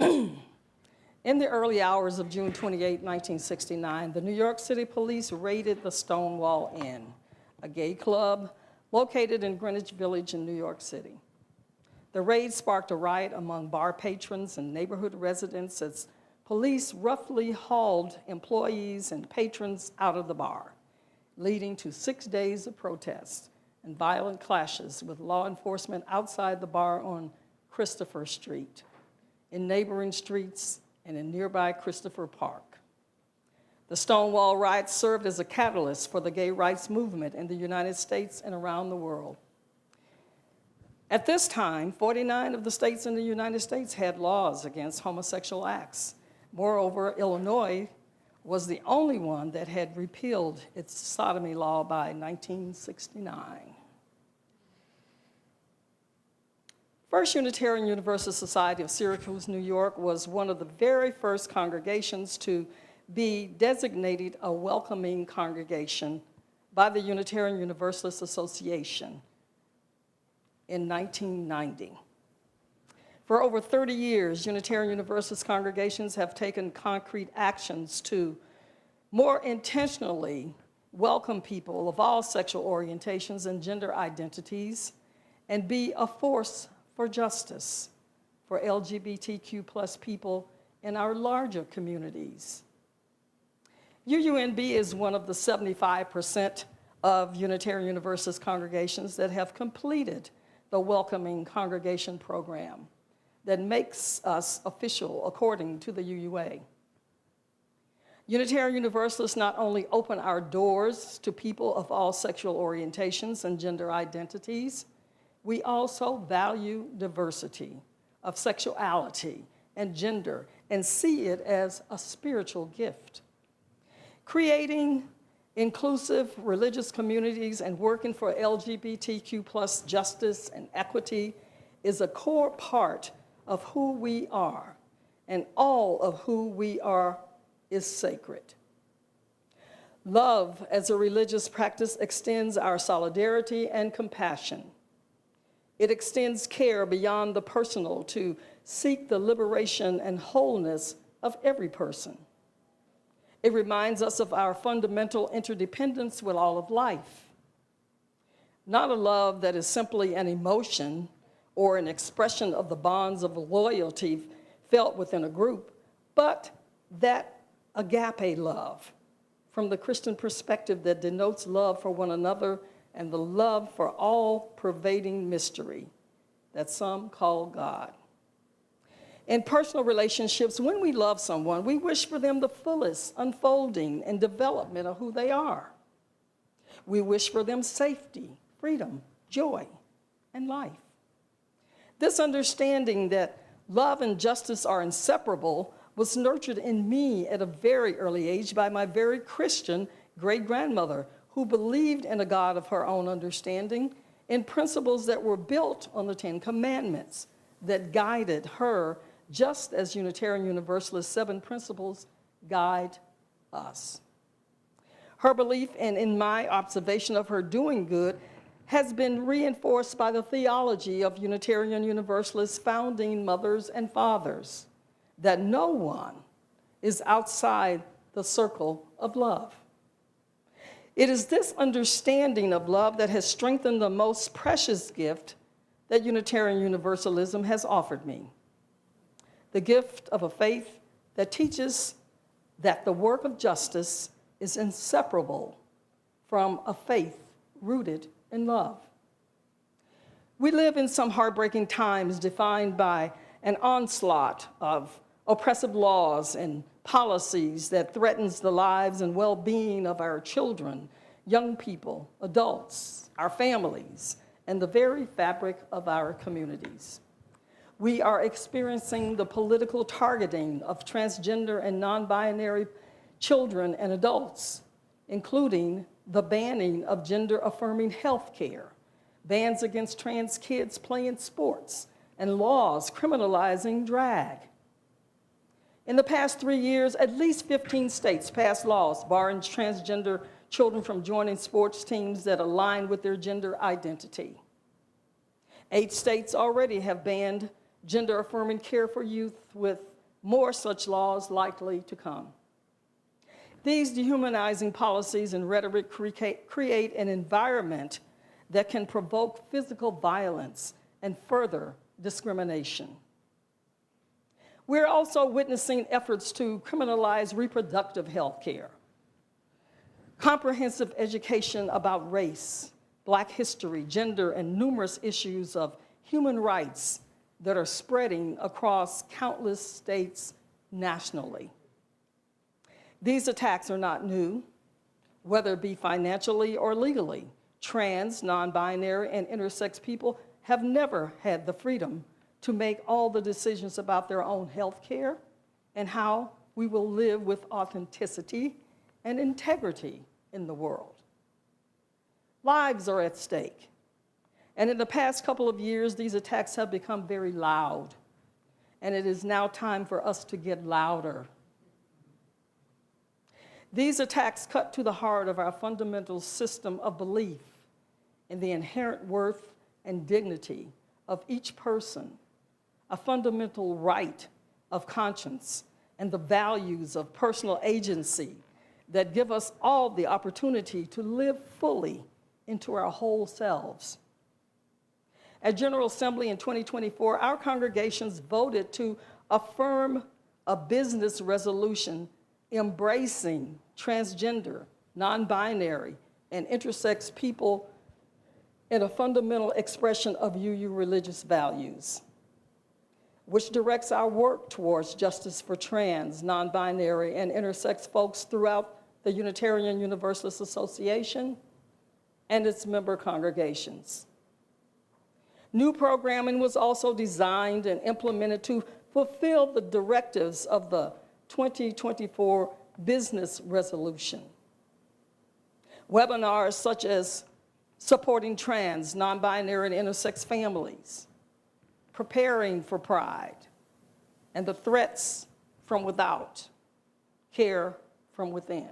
In the early hours of June 28, 1969, the New York City Police raided the Stonewall Inn, a gay club located in Greenwich Village in New York City. The raid sparked a riot among bar patrons and neighborhood residents as police roughly hauled employees and patrons out of the bar, leading to 6 days of protests and violent clashes with law enforcement outside the bar on Christopher Street, in neighboring streets, and in nearby Christopher Park. The Stonewall riots served as a catalyst for the gay rights movement in the United States and around the world. At this time, 49 of the states in the United States had laws against homosexual acts. Moreover, Illinois was the only one that had repealed its sodomy law by 1969. First Unitarian Universalist Society of Syracuse, New York, was one of the very first congregations to be designated a welcoming congregation by the Unitarian Universalist Association in 1990. For over 30 years, Unitarian Universalist congregations have taken concrete actions to more intentionally welcome people of all sexual orientations and gender identities and be a force for justice for LGBTQ+ people in our larger communities. UUNB is one of the 75% of Unitarian Universalist congregations that have completed the Welcoming Congregation program that makes us official according to the UUA. Unitarian Universalists not only open our doors to people of all sexual orientations and gender identities, we also value diversity of sexuality and gender and see it as a spiritual gift. Creating inclusive religious communities and working for LGBTQ+ justice and equity is a core part of who we are, and all of who we are is sacred. Love as a religious practice extends our solidarity and compassion. It extends care beyond the personal to seek the liberation and wholeness of every person. It reminds us of our fundamental interdependence with all of life. Not a love that is simply an emotion or an expression of the bonds of loyalty felt within a group, but that agape love from the Christian perspective that denotes love for one another and the love for all-pervading mystery that some call God. In personal relationships, when we love someone, we wish for them the fullest unfolding and development of who they are. We wish for them safety, freedom, joy, and life. This understanding that love and justice are inseparable was nurtured in me at a very early age by my very Christian great-grandmother, who believed in a God of her own understanding, in principles that were built on the 10 Commandments that guided her, just as Unitarian Universalist 7 principles guide us. Her belief, and in my observation of her doing good, has been reinforced by the theology of Unitarian Universalist founding mothers and fathers, that no one is outside the circle of love. It is this understanding of love that has strengthened the most precious gift that Unitarian Universalism has offered me, the gift of a faith that teaches that the work of justice is inseparable from a faith rooted in love. We live in some heartbreaking times defined by an onslaught of oppressive laws and policies that threatens the lives and well-being of our children, young people, adults, our families, and the very fabric of our communities. We are experiencing the political targeting of transgender and non-binary children and adults, including the banning of gender-affirming health care, bans against trans kids playing sports, and laws criminalizing drag. In the past 3 years, at least 15 states passed laws barring transgender children from joining sports teams that align with their gender identity. 8 states already have banned gender-affirming care for youth with more such laws likely to come. These dehumanizing policies and rhetoric create an environment that can provoke physical violence and further discrimination. We're also witnessing efforts to criminalize reproductive health care, comprehensive education about race, Black history, gender, and numerous issues of human rights that are spreading across countless states nationally. These attacks are not new, whether it be financially or legally. Trans, non-binary, and intersex people have never had the freedom to make all the decisions about their own health care and how we will live with authenticity and integrity in the world. Lives are at stake. And in the past couple of years, these attacks have become very loud. And it is now time for us to get louder. These attacks cut to the heart of our fundamental system of belief in the inherent worth and dignity of each person, a fundamental right of conscience, and the values of personal agency that give us all the opportunity to live fully into our whole selves. At General Assembly in 2024, our congregations voted to affirm a business resolution embracing transgender, non-binary, and intersex people in a fundamental expression of UU religious values, which directs our work towards justice for trans, non-binary, and intersex folks throughout the Unitarian Universalist Association and its member congregations. New programming was also designed and implemented to fulfill the directives of the 2024 business resolution. Webinars such as supporting trans, non-binary, and intersex families, preparing for Pride, and the threats from without, care from within.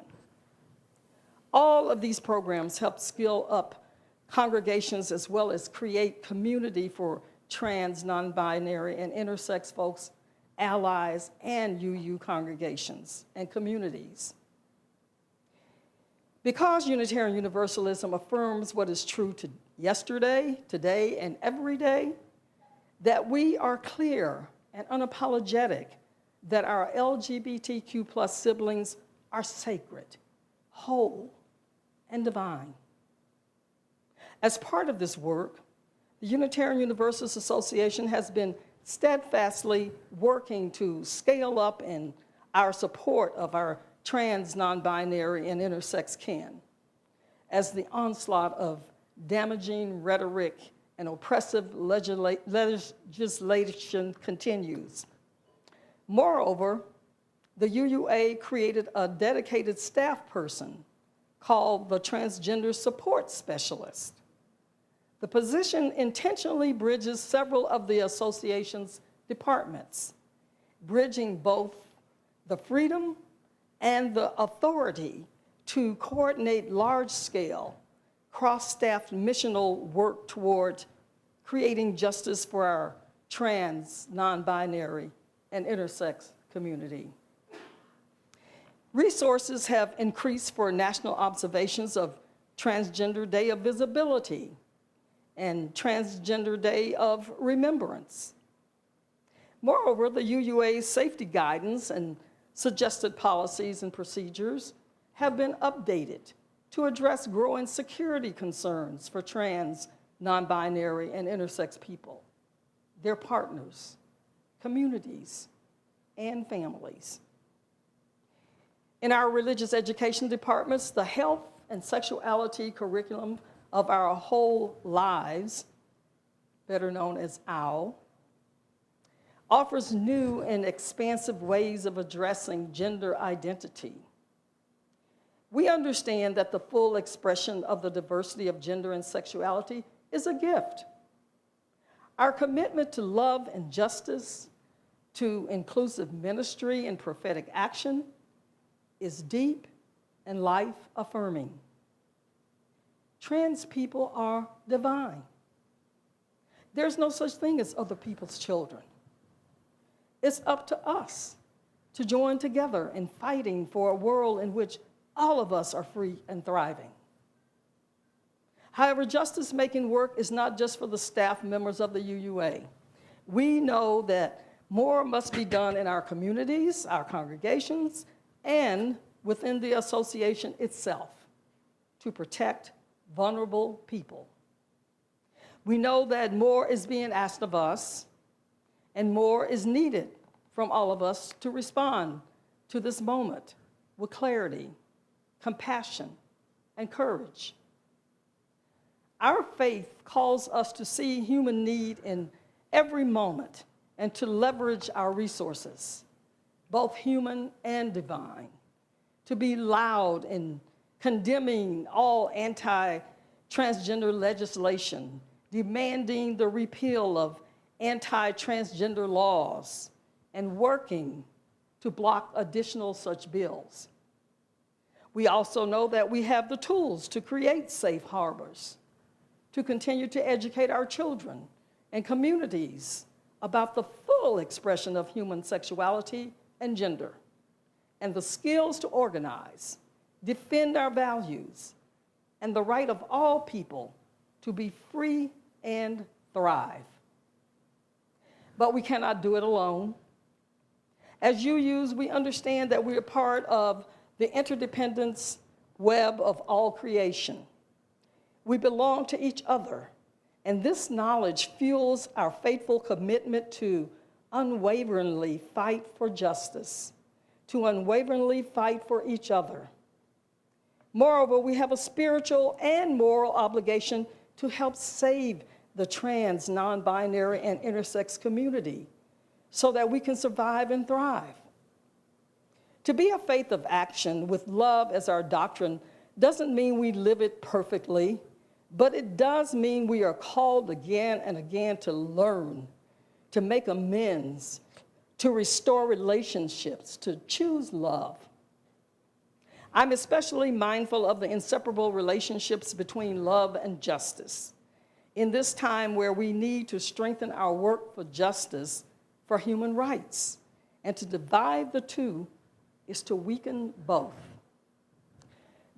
All of these programs help skill up congregations as well as create community for trans, non-binary, and intersex folks, allies, and UU congregations and communities. Because Unitarian Universalism affirms what is true to yesterday, today, and every day, that we are clear and unapologetic that our LGBTQ+ siblings are sacred, whole, and divine. As part of this work, the Unitarian Universalist Association has been steadfastly working to scale up in our support of our trans, non-binary, and intersex kin as the onslaught of damaging rhetoric and oppressive legislation continues. Moreover, the UUA created a dedicated staff person called the Transgender Support Specialist. The position intentionally bridges several of the association's departments, bridging both the freedom and the authority to coordinate large-scale, cross-staff missional work toward creating justice for our trans, non-binary, and intersex community. Resources have increased for national observations of Transgender Day of Visibility and Transgender Day of Remembrance. Moreover, the UUA's safety guidance and suggested policies and procedures have been updated to address growing security concerns for trans, non-binary, and intersex people, their partners, communities, and families. In our religious education departments, the health and sexuality curriculum of our whole lives, better known as OWL, offers new and expansive ways of addressing gender identity. We understand that the full expression of the diversity of gender and sexuality is a gift. Our commitment to love and justice, to inclusive ministry and prophetic action is deep and life-affirming. Trans people are divine. There's no such thing as other people's children. It's up to us to join together in fighting for a world in which all of us are free and thriving. However, justice-making work is not just for the staff members of the UUA. We know that more must be done in our communities, our congregations, and within the association itself to protect vulnerable people. We know that more is being asked of us, and more is needed from all of us to respond to this moment with clarity, compassion, and courage. Our faith calls us to see human need in every moment and to leverage our resources, both human and divine, to be loud in condemning all anti-transgender legislation, demanding the repeal of anti-transgender laws, and working to block additional such bills. We also know that we have the tools to create safe harbors, to continue to educate our children and communities about the full expression of human sexuality and gender, and the skills to organize, defend our values, and the right of all people to be free and thrive. But we cannot do it alone. As UUs, we understand that we are part of the interdependence web of all creation. We belong to each other, and this knowledge fuels our faithful commitment to unwaveringly fight for justice, to unwaveringly fight for each other. Moreover, we have a spiritual and moral obligation to help save the trans, non-binary, and intersex community so that we can survive and thrive. To be a faith of action with love as our doctrine doesn't mean we live it perfectly, but it does mean we are called again and again to learn, to make amends, to restore relationships, to choose love. I'm especially mindful of the inseparable relationships between love and justice. In this time where we need to strengthen our work for justice, for human rights, and to divide the two is to weaken both.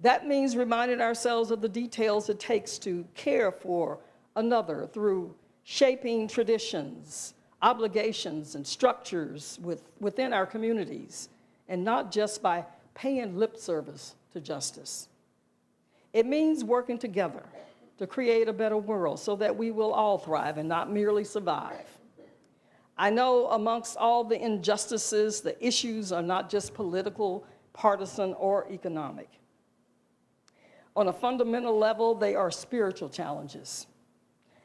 That means reminding ourselves of the details it takes to care for another through shaping traditions, obligations, and structures within our communities, and not just by paying lip service to justice. It means working together to create a better world so that we will all thrive and not merely survive. I know amongst all the injustices, the issues are not just political, partisan, or economic. On a fundamental level, they are spiritual challenges,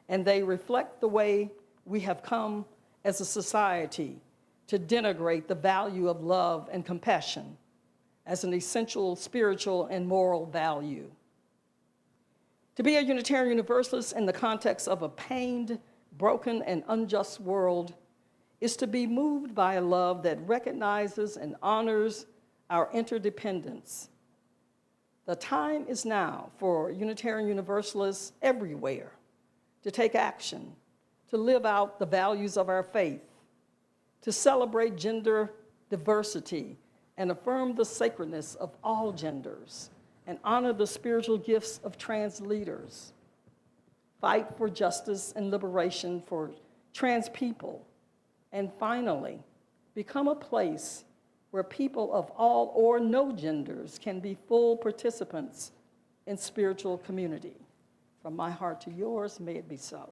and they reflect the way we have come as a society to denigrate the value of love and compassion as an essential spiritual and moral value. To be a Unitarian Universalist in the context of a pained, broken, and unjust world is to be moved by a love that recognizes and honors our interdependence. The time is now for Unitarian Universalists everywhere to take action, to live out the values of our faith, to celebrate gender diversity and affirm the sacredness of all genders, and honor the spiritual gifts of trans leaders, fight for justice and liberation for trans people, and finally, become a place where people of all or no genders can be full participants in spiritual community. From my heart to yours, may it be so.